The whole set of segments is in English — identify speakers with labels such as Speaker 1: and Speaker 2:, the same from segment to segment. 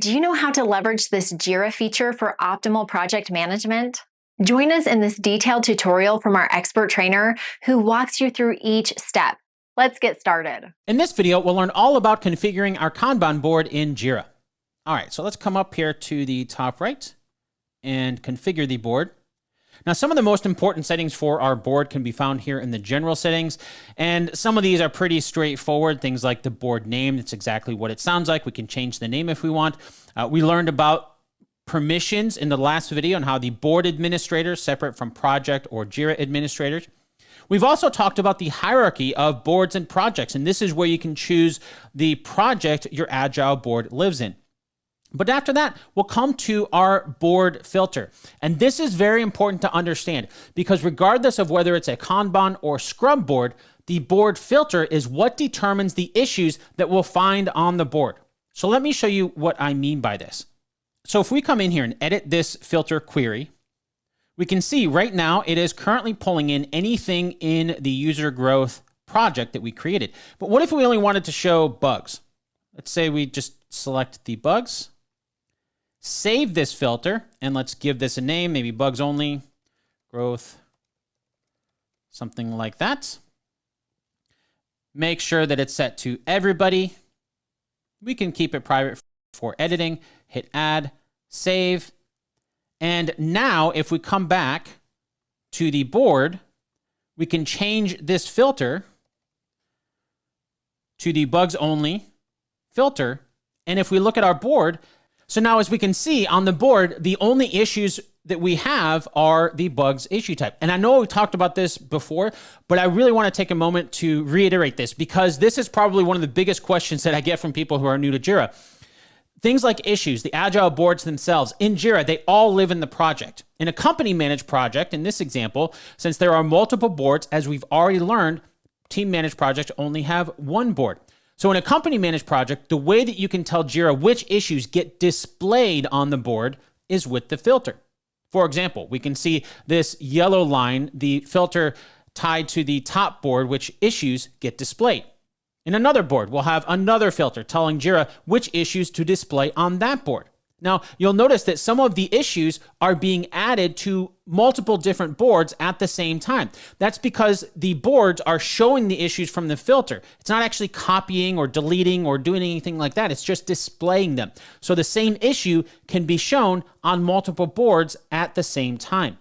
Speaker 1: Do you know how to leverage this Jira feature for optimal project management? Join us in this detailed tutorial from our expert trainer who walks you through each step. Let's get started.
Speaker 2: In this video, we'll learn all about configuring our Kanban board in Jira. All right, so let's come up here to the top right and configure the board. Now, some of the most important settings for our board can be found here in the general settings, and some of these are pretty straightforward. Things like the board name, that's exactly what it sounds like. We can change the name if we want. We learned about permissions in the last video and how the board administrator is separate from project or Jira administrators. We've also talked about the hierarchy of boards and projects, and this is where you can choose the project your Agile board lives in. But after that, we'll come to our board filter. And this is very important to understand because regardless of whether it's a Kanban or Scrum board, the board filter is what determines the issues that we'll find on the board. So let me show you what I mean by this. So if we come in here and edit this filter query, we can see right now it is currently pulling in anything in the user growth project that we created. But what if we only wanted to show bugs? Let's say we just select the bugs. Save this filter, and let's give this a name, maybe bugs only, growth, something like that. Make sure that it's set to everybody. We can keep it private for editing. Hit add, save. And now if we come back to the board, we can change this filter to the bugs only filter. And if we look at our board, so now as we can see on the board, the only issues that we have are the bugs issue type. And I know we talked about this before, but I really want to take a moment to reiterate this because this is probably one of the biggest questions that I get from people who are new to Jira. Things like issues, the Agile boards themselves, in Jira, they all live in the project. In a company-managed project, in this example, since there are multiple boards, as we've already learned, team-managed projects only have one board. So in a company-managed project, the way that you can tell Jira which issues get displayed on the board is with the filter. For example, we can see this yellow line, the filter tied to the top board, which issues get displayed. In another board, we'll have another filter telling Jira which issues to display on that board. Now, you'll notice that some of the issues are being added to multiple different boards at the same time. That's because the boards are showing the issues from the filter. It's not actually copying or deleting or doing anything like that. It's just displaying them. So the same issue can be shown on multiple boards at the same time.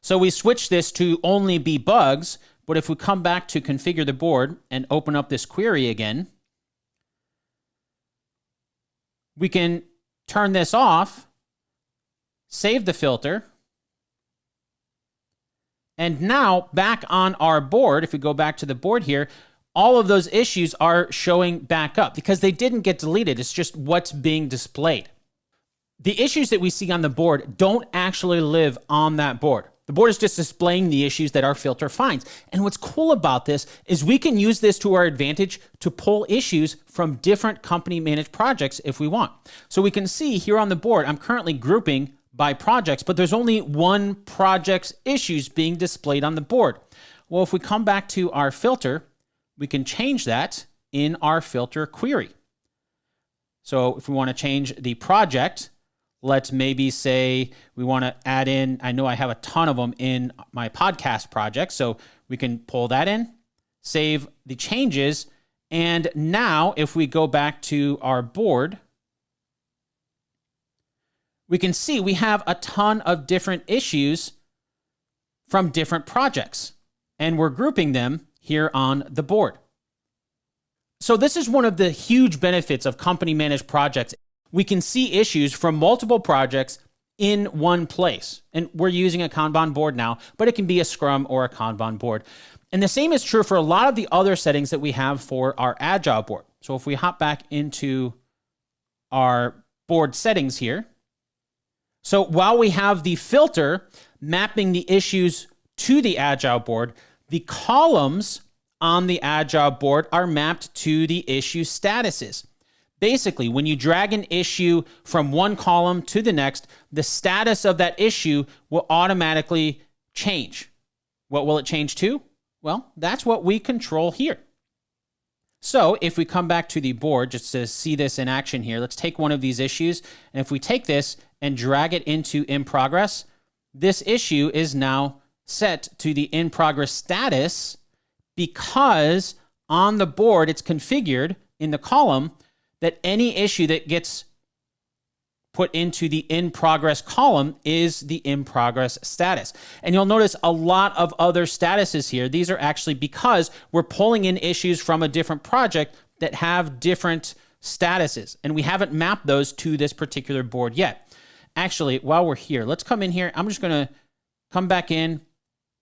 Speaker 2: So we switch this to only be bugs, but if we come back to configure the board and open up this query again, we can turn this off, save the filter, and now back on our board, if we go back to the board here, all of those issues are showing back up because they didn't get deleted. It's just what's being displayed. The issues that we see on the board don't actually live on that board. The board is just displaying the issues that our filter finds. And what's cool about this is we can use this to our advantage to pull issues from different company-managed projects if we want. So we can see here on the board, I'm currently grouping by projects, but there's only one project's issues being displayed on the board. Well, if we come back to our filter, we can change that in our filter query. So if we want to change the project, let's maybe say we want to add in, I know I have a ton of them in my podcast project, so we can pull that in, save the changes, and now if we go back to our board, we can see we have a ton of different issues from different projects, and we're grouping them here on the board. So this is one of the huge benefits of company-managed projects. We can see issues from multiple projects in one place. And we're using a Kanban board now, but it can be a Scrum or a Kanban board. And the same is true for a lot of the other settings that we have for our Agile board. So if we hop back into our board settings here, so while we have the filter mapping the issues to the Agile board, the columns on the Agile board are mapped to the issue statuses. Basically, when you drag an issue from one column to the next, the status of that issue will automatically change. What will it change to? Well, that's what we control here. So if we come back to the board, just to see this in action here, let's take one of these issues. And if we take this and drag it into in progress, this issue is now set to the in progress status because on the board, it's configured in the column that any issue that gets put into the in progress column is the in progress status. And you'll notice a lot of other statuses here. These are actually because we're pulling in issues from a different project that have different statuses, and we haven't mapped those to this particular board yet. Actually, while we're here, let's come in here. I'm just going to come back in,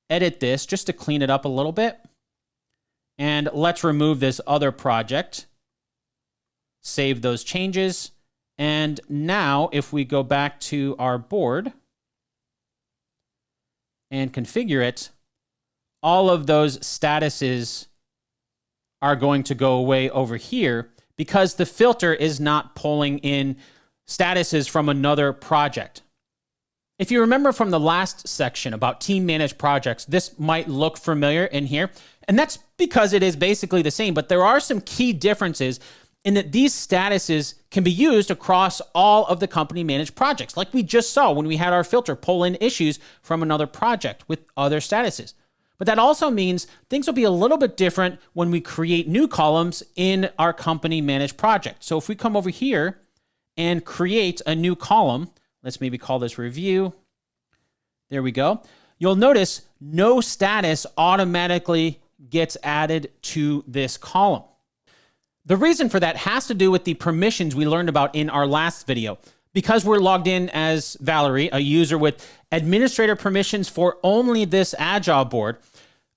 Speaker 2: edit this just to clean it up a little bit. And let's remove this other project. Save those changes. And now if we go back to our board and configure it, all of those statuses are going to go away over here because the filter is not pulling in statuses from another project. If you remember from the last section about team managed projects, this might look familiar in here. And that's because it is basically the same, but there are some key differences in that these statuses can be used across all of the company managed projects, like we just saw when we had our filter pull in issues from another project with other statuses. But that also means things will be a little bit different when we create new columns in our company managed project. So if we come over here and create a new column, let's maybe call this review. There we go. You'll notice no status automatically gets added to this column. The reason for that has to do with the permissions we learned about in our last video. Because we're logged in as Valerie, a user with administrator permissions for only this Agile board,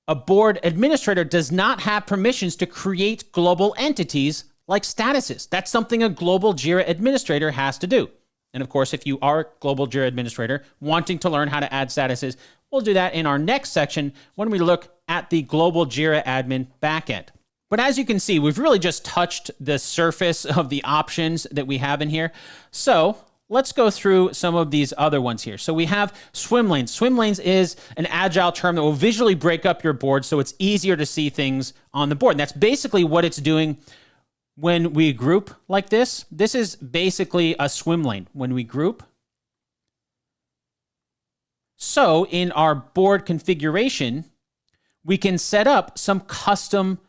Speaker 2: a board administrator does not have permissions to create global entities like statuses. That's something a global Jira administrator has to do. And of course, if you are a global Jira administrator wanting to learn how to add statuses, we'll do that in our next section when we look at the global Jira admin backend. But as you can see, we've really just touched the surface of the options that we have in here. So let's go through some of these other ones here. So we have swim lanes. Swim lanes is an Agile term that will visually break up your board so it's easier to see things on the board. And that's basically what it's doing when we group like this. This is basically a swim lane when we group. So in our board configuration, we can set up some custom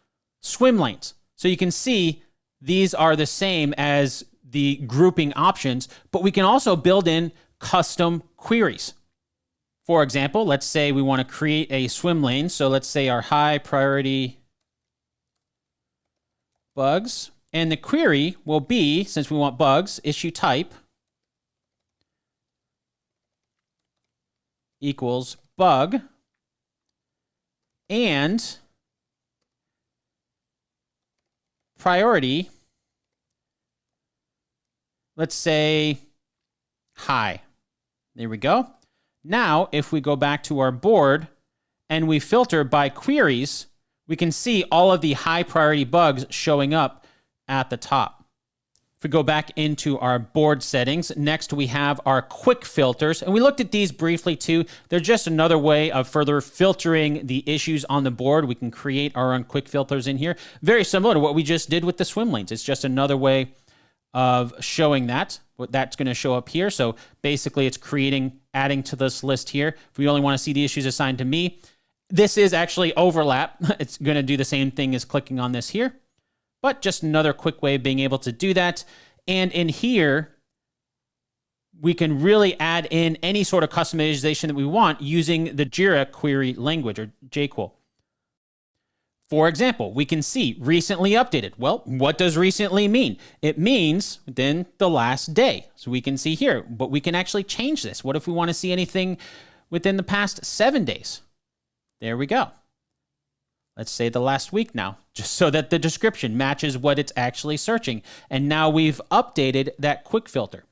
Speaker 2: swim lanes. So you can see these are the same as the grouping options, but we can also build in custom queries. For example, let's say we want to create a swim lane. So let's say our high priority bugs, and the query will be, since we want bugs, issue type equals bug, and priority, let's say high. There we go. Now, if we go back to our board and we filter by queries, we can see all of the high priority bugs showing up at the top. If we go back into our board settings, next we have our quick filters. And we looked at these briefly too. They're just another way of further filtering the issues on the board. We can create our own quick filters in here. Very similar to what we just did with the swim lanes. It's just another way of showing that. What that's going to show up here. So basically it's adding to this list here. If we only want to see the issues assigned to me, this is actually overlap. It's going to do the same thing as clicking on this here. But just another quick way of being able to do that. And in here, we can really add in any sort of customization that we want using the Jira query language, or JQuery. For example, we can see recently updated. Well, what does recently mean? It means within the last day. So we can see here, but we can actually change this. What if we want to see anything within the past 7 days? There we go. Let's say the last week now, just so that the description matches what it's actually searching. And now we've updated that quick filter.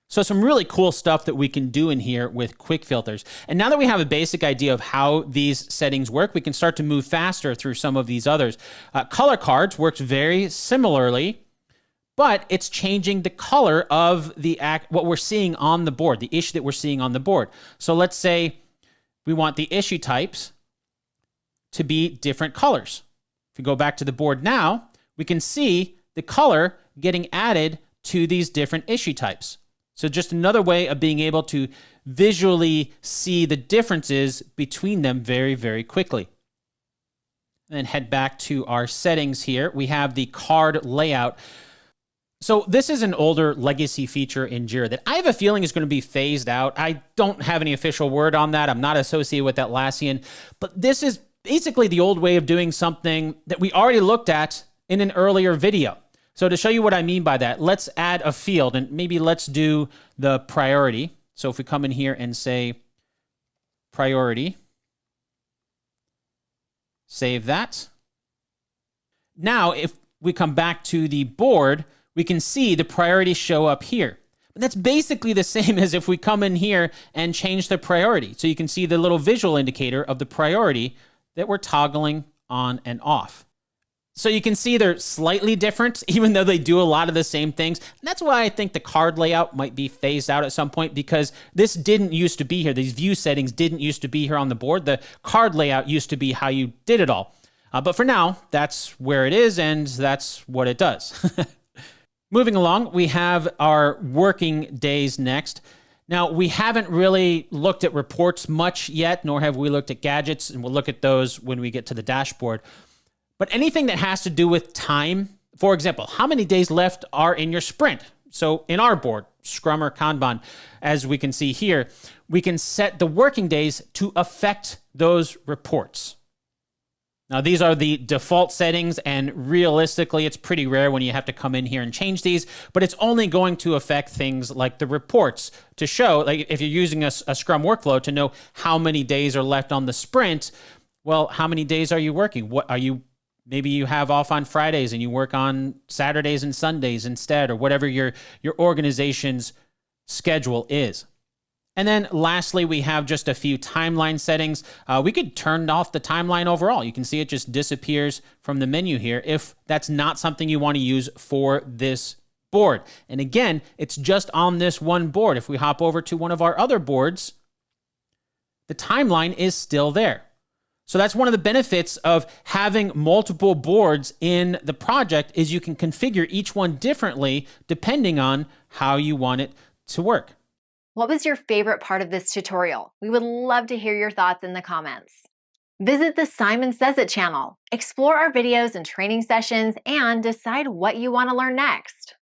Speaker 2: So some really cool stuff that we can do in here with quick filters. And now that we have a basic idea of how these settings work, we can start to move faster through some of these others. Color cards works very similarly, but it's changing the color of what we're seeing on the board, the issue that we're seeing on the board. So let's say we want the issue types to be different colors. If we go back to the board now, we can see the color getting added to these different issue types. So just another way of being able to visually see the differences between them very, very quickly. And then head back to our settings here. We have the card layout. So this is an older legacy feature in Jira that I have a feeling is going to be phased out. I don't have any official word on that. I'm not associated with Atlassian, but this is basically the old way of doing something that we already looked at in an earlier video. So to show you what I mean by that, let's add a field and maybe let's do the priority. So if we come in here and say priority, save that. Now, if we come back to the board, we can see the priorities show up here. But that's basically the same as if we come in here and change the priority. So you can see the little visual indicator of the priority that we're toggling on and off. So you can see they're slightly different, even though they do a lot of the same things. And that's why I think the card layout might be phased out at some point, because this didn't used to be here. These view settings didn't used to be here on the board. The card layout used to be how you did it all. But for now, that's where it is, and that's what it does. Moving along, we have our working days next. Now, we haven't really looked at reports much yet, nor have we looked at gadgets, and we'll look at those when we get to the dashboard. But anything that has to do with time, for example, how many days left are in your sprint? So in our board, Scrum or Kanban, as we can see here, we can set the working days to affect those reports. Now, these are the default settings, and realistically, it's pretty rare when you have to come in here and change these, but it's only going to affect things like the reports to show, like if you're using a Scrum workflow to know how many days are left on the sprint, well, how many days are you working? What are you, maybe you have off on Fridays and you work on Saturdays and Sundays instead, or whatever your organization's schedule is. And then lastly, we have just a few timeline settings. We could turn off the timeline overall. You can see it just disappears from the menu here if that's not something you want to use for this board. And again, it's just on this one board. If we hop over to one of our other boards, the timeline is still there. So that's one of the benefits of having multiple boards in the project, is you can configure each one differently depending on how you want it to work.
Speaker 1: What was your favorite part of this tutorial? We would love to hear your thoughts in the comments. Visit the Simon Says It channel, explore our videos and training sessions, and decide what you want to learn next.